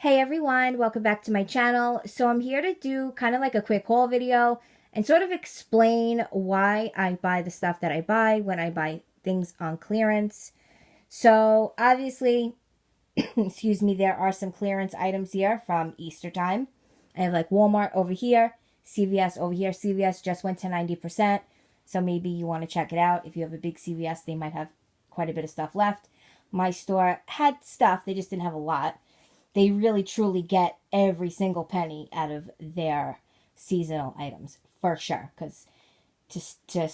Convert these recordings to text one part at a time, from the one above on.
Hey everyone, welcome back to my channel. So I'm here to do kind of like a quick haul video and sort of explain why I buy the stuff that I buy when I buy things on clearance. So obviously, excuse me, there are some clearance items here from Easter time. I have like Walmart over here, CVS over here. CVS just went to 90%, so maybe you want to check it out. If you have a big CVS, they might have quite a bit of stuff left. My store had stuff, they just didn't have a lot. They really truly get every single penny out of their seasonal items, for sure, because to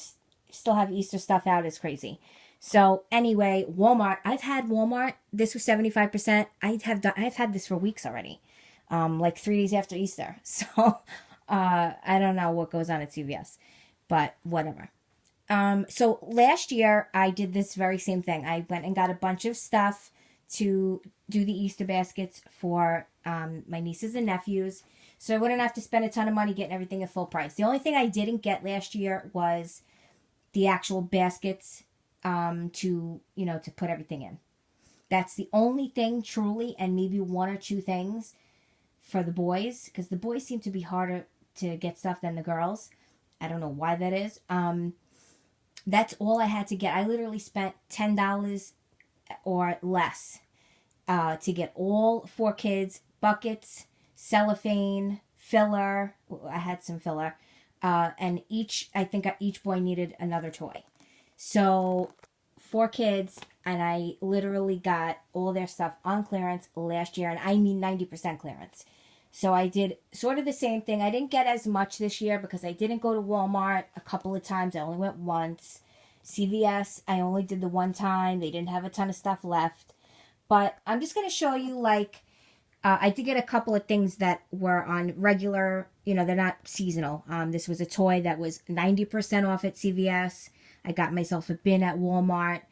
still have Easter stuff out is crazy. So anyway, Walmart, I've had Walmart, this was 75%. I've had this for weeks already, like 3 days after Easter. So I don't know what goes on at CVS, but whatever. So last year I did this very same thing. I went and got a bunch of stuff to do the Easter baskets for my nieces and nephews, so I wouldn't have to spend a ton of money getting everything at full price. The only thing I didn't get last year was the actual baskets to put everything in. That's the only thing truly, and maybe one or two things for the boys, because the boys seem to be harder to get stuff than the girls. I don't know why that is. That's all I had to get. I literally spent $10 or less to get all 4 kids buckets, cellophane, filler. I had some filler, and I think each boy needed another toy. So 4 kids, and I literally got all their stuff on clearance last year, and I mean 90% clearance. So I did sort of the same thing. I didn't get as much this year because I didn't go to Walmart a couple of times. I only went once. CVS, I only did the one time. They didn't have a ton of stuff left. But I'm just going to show you, I did get a couple of things that were on regular, they're not seasonal. This was a toy that was 90% off at CVS. I got myself a bin at Walmart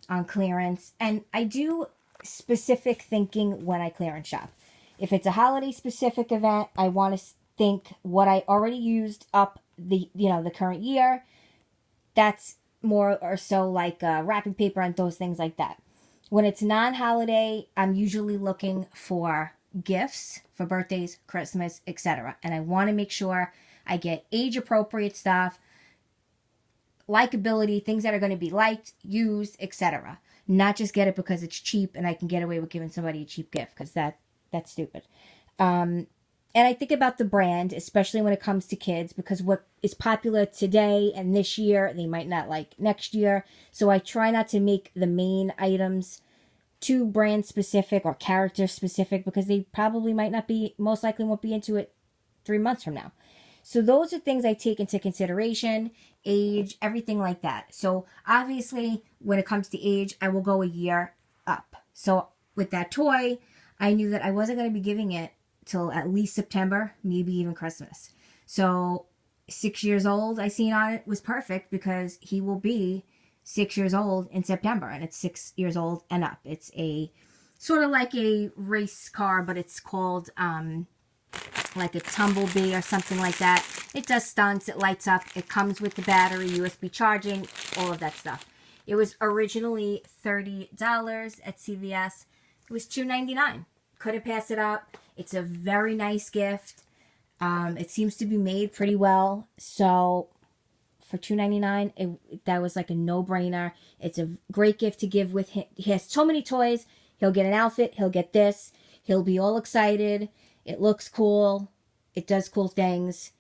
on clearance. And I do specific thinking when I clearance shop. If it's a holiday specific event, I want to think what I already used up the current year. That's more or so like wrapping paper and those things like that. When it's non-holiday, I'm usually looking for gifts for birthdays, Christmas, etc. And I want to make sure I get age-appropriate stuff, likability, things that are going to be liked, used, etc. Not just get it because it's cheap and I can get away with giving somebody a cheap gift, because that's stupid. And I think about the brand, especially when it comes to kids, because what is popular today and this year, they might not like next year. So I try not to make the main items too brand specific or character specific, because they probably most likely won't be into it 3 months from now. So those are things I take into consideration, age, everything like that. So obviously, when it comes to age, I will go a year up. So with that toy, I knew that I wasn't going to be giving it till at least September, maybe even Christmas. So 6 years old, I seen on it was perfect, because he will be 6 years old in September, and it's 6 years old and up. It's a sort of like a race car, but it's called like a Tumblebee or something like that. It does stunts, it lights up, it comes with the battery, USB charging, all of that stuff. It was originally $30 at CVS. It was $2.99. Couldn't pass it up. It's a very nice gift. It seems to be made pretty well. So for $2.99, that was like a no-brainer. It's a great gift to give with him. He has so many toys. He'll get an outfit. He'll get this. He'll be all excited. It looks cool. It does cool things.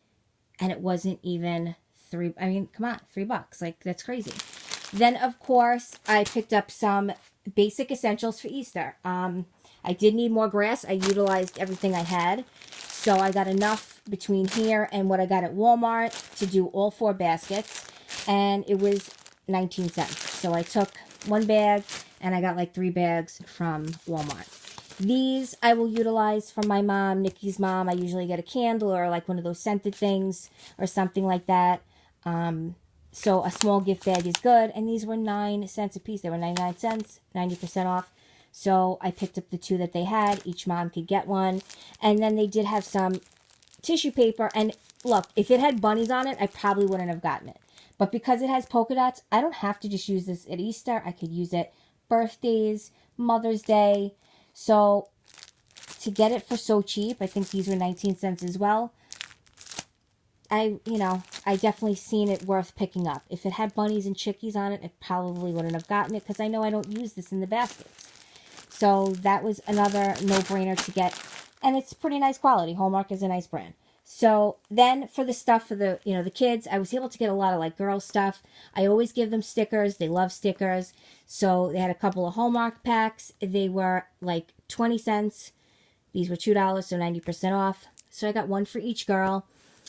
And it wasn't even come on, $3. Like, that's crazy. Then, of course, I picked up some basic essentials for Easter. I did need more grass. I utilized everything I had. So I got enough between here and what I got at Walmart to do all 4 baskets. And it was 19 cents. So I took 1 bag and I got like 3 bags from Walmart. These I will utilize for my mom, Nikki's mom. I usually get a candle or like one of those scented things or something like that. So a small gift bag is good. And these were 9 cents a piece. They were 99 cents, 90% off. So I picked up the 2 that they had. Each mom could get one. And then they did have some tissue paper. And look, if it had bunnies on it, I probably wouldn't have gotten it. But because it has polka dots, I don't have to just use this at Easter. I could use it birthdays, Mother's Day. So to get it for so cheap, I think these were 19 cents as well. I definitely seen it worth picking up. If it had bunnies and chickies on it, I probably wouldn't have gotten it because I know I don't use this in the baskets. So that was another no-brainer to get. And it's pretty nice quality. Hallmark is a nice brand. So then for the stuff for the, the kids, I was able to get a lot of like girl stuff. I always give them stickers. They love stickers. So they had a couple of Hallmark packs. They were like 20 cents. These were $2, so 90% off. So I got one for each girl.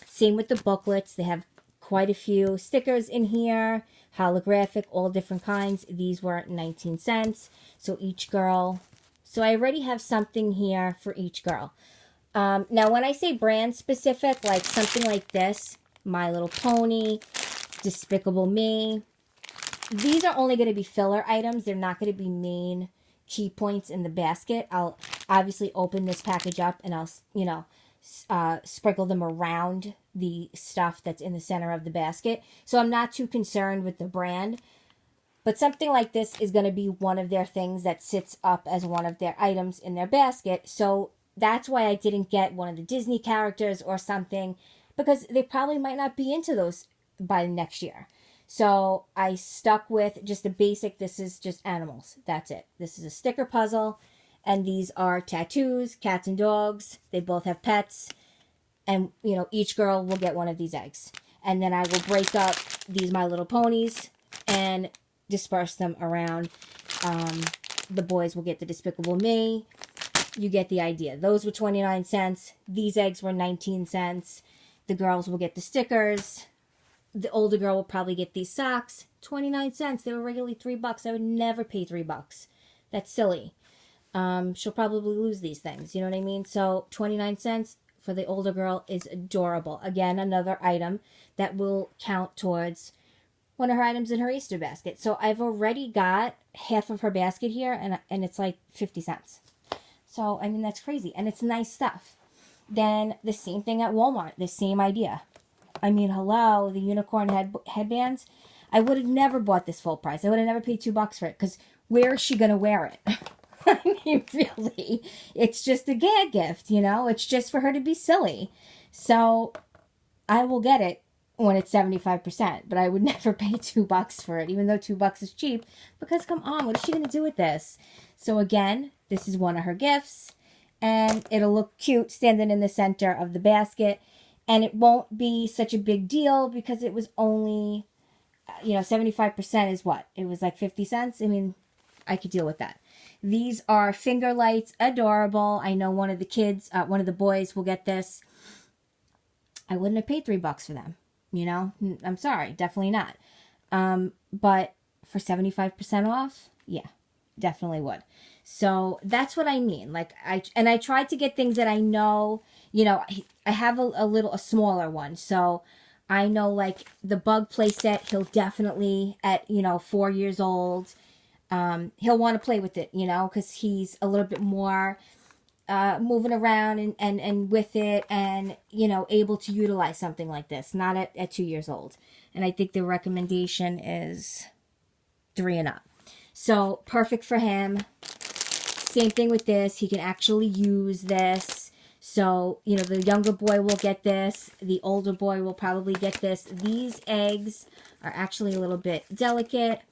Same with the booklets. They have quite a few stickers in here. Holographic, all different kinds. These were 19 cents. So each girl. So I already have something here for each girl. Now, when I say brand specific, like something like this, My Little Pony, Despicable Me, these are only going to be filler items. They're not going to be main key points in the basket. I'll obviously open this package up and I'll, sprinkle them around the stuff that's in the center of the basket. So I'm not too concerned with the brand. But something like this is going to be one of their things that sits up as one of their items in their basket. So that's why I didn't get one of the Disney characters or something, because they probably might not be into those by next year. So I stuck with just a basic, this is just animals. That's it. This is a sticker puzzle. And these are tattoos, cats and dogs. They both have pets. And, each girl will get one of these eggs. And then I will break up these My Little Ponies and disperse them around. The boys will get the Despicable Me. You get the idea. Those were 29 cents. These eggs were 19 cents. The girls will get the stickers. The older girl will probably get these socks. 29 cents. They were regularly $3. I would never pay $3. That's silly. She'll probably lose these things. You know what I mean? So 29 cents for the older girl is adorable. Again, another item that will count towards one of her items in her Easter basket. So I've already got half of her basket here, and it's like 50 cents. So, I mean, that's crazy. And it's nice stuff. Then the same thing at Walmart. The same idea. I mean, hello, the unicorn headbands. I would have never bought this full price. I would have never paid $2 for it. Because where is she going to wear it? I mean, really. It's just a gag gift, It's just for her to be silly. So, I will get it when it's 75%. But I would never pay $2 for it. Even though $2 is cheap. Because, come on, what is she going to do with this? So, again, this is one of her gifts. And it'll look cute standing in the center of the basket. And it won't be such a big deal because it was only, 75% is what? It was like 50 cents. I mean, I could deal with that. These are finger lights. Adorable. I know one of the kids, one of the boys will get this. I wouldn't have paid $3 for them. I'm sorry. Definitely not. But for 75% off, yeah, definitely would. So that's what I mean. Like I tried to get things that I know, I have a smaller one. So I know like the bug play set, he'll definitely at, 4 years old, he'll want to play with it, because he's a little bit more moving around and with it and, able to utilize something like this, not at 2 years old. And I think the recommendation is 3 and up. So perfect for him. Same thing with this. He can actually use this. So, the younger boy will get this. The older boy will probably get this. These eggs are actually a little bit delicate.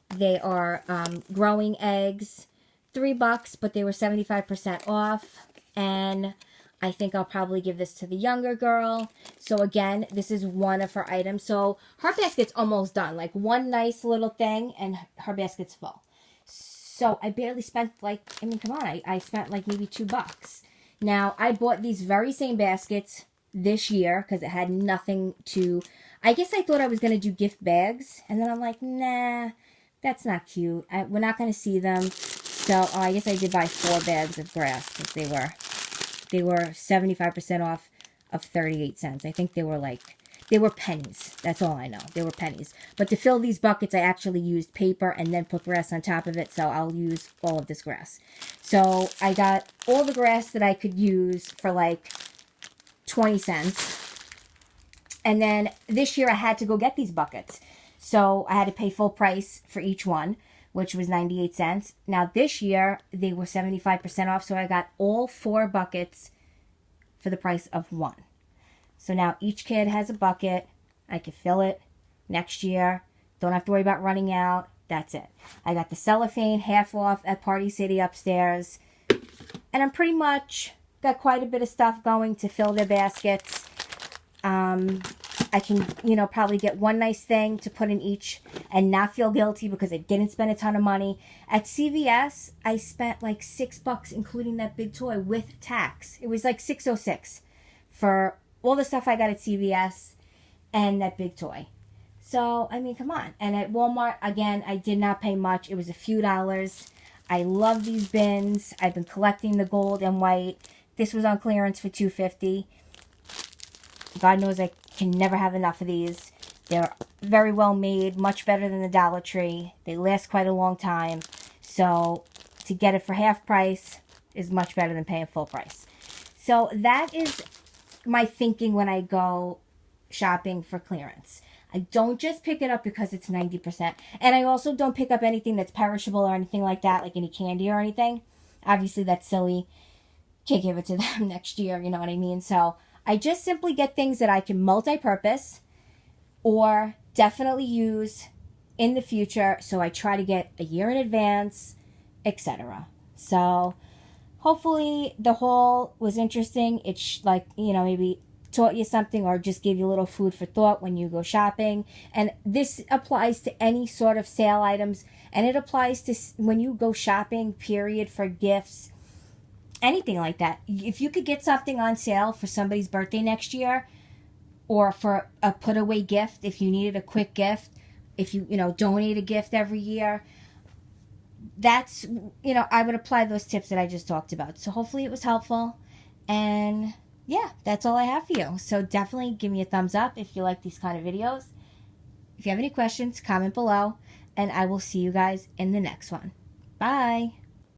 They are growing eggs. $3, but they were 75% off. And I think I'll probably give this to the younger girl. So again, this is one of her items. So her basket's almost done. Like one nice little thing and her basket's full. So I barely spent come on. I spent like maybe $2. Now, I bought these very same baskets this year because it had nothing to... I guess I thought I was going to do gift bags. And then I'm like, nah, that's not cute. We're not going to see them. So I guess I did buy 4 bags of grass because they were 75% off of 38 cents. I think they were pennies. That's all I know. They were pennies. But to fill these buckets, I actually used paper and then put grass on top of it. So I'll use all of this grass. So I got all the grass that I could use for like 20 cents. And then this year I had to go get these buckets. So I had to pay full price for each one. which was 98 cents. Now this year, they were 75% off, so I got all 4 buckets for the price of 1. So now each kid has a bucket. I can fill it next year. Don't have to worry about running out. That's it. I got the cellophane half off at Party City upstairs. And I'm pretty much got quite a bit of stuff going to fill their baskets. I can, probably get one nice thing to put in each and not feel guilty because I didn't spend a ton of money. At CVS, I spent like $6 including that big toy with tax. It was like $6.06 for all the stuff I got at CVS and that big toy. So, I mean, come on. And at Walmart, again, I did not pay much. It was a few dollars. I love these bins. I've been collecting the gold and white. This was on clearance for $2.50. God knows I can never have enough of these. They're very well made, much better than the Dollar Tree. They last quite a long time. So to get it for half price is much better than paying full price. So that is my thinking when I go shopping for clearance. I don't just pick it up because it's 90%. And I also don't pick up anything that's perishable or anything like that, like any candy or anything. Obviously, that's silly. Can't give it to them next year, you know what I mean? So I just simply get things that I can multi-purpose or definitely use in the future. So I try to get a year in advance, etc. So hopefully the haul was interesting. It's maybe taught you something or just gave you a little food for thought when you go shopping. And this applies to any sort of sale items. And it applies to when you go shopping, period, for gifts. Anything like that. If you could get something on sale for somebody's birthday next year or for a put away gift, if you needed a quick gift, if you donate a gift every year, that's, I would apply those tips that I just talked about. So hopefully it was helpful. And yeah, that's all I have for you. So definitely give me a thumbs up if you like these kind of videos. If you have any questions, comment below. And I will see you guys in the next one. Bye.